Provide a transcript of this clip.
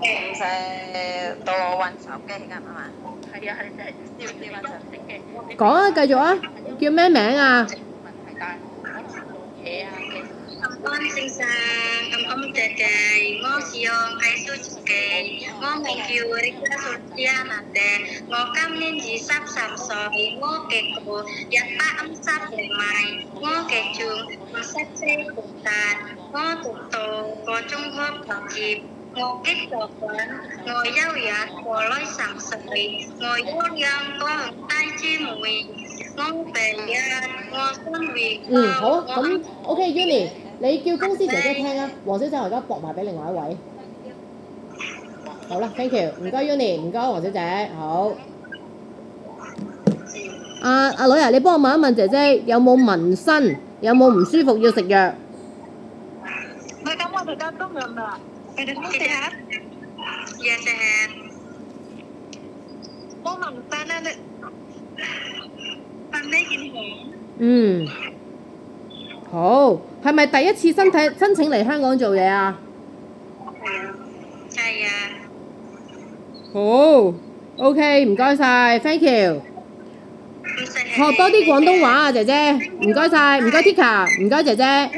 唔使到我揾手機㗎嘛？講啊，繼續啊，叫咩名啊？con xin xa ông tề tề ngô siêu cái su chỉ kề ngô ngày kiều ấy ra số tia là tề ngô cam nên gì sắp sắm soi ngô kề cổ giặt ba âm sắp để mài ngô kề trường ngô sắp xe cổ tàn ngô tục tổ có trung quốc bảo kịp ngô kết tổ quán ngô giao giá của lối sắm soi ngô yêu giang có tay chi mùi ngô về ngô xuân vị好啊，咁 OK，Uni，你叫公司姐姐聽啊。黃小姐，我而家駁埋俾另外一位。好啦 ，thank you，唔該 Uni，唔該黃小姐，好。阿女啊，你幫我問一問姐姐有冇紋身，有冇唔舒服要食藥Kamu ada jantung nggak Mbak? Badanmu sehat? Iya sehat. Mau mantan ada? Pandai gini ya. 好，係咪第一次申請嚟香港做嘢啊？係啊。好 ，OK， 唔該晒 ，thank you。學多啲廣東話啊，姐姐，唔該晒，唔該 Tika， 唔該姐姐。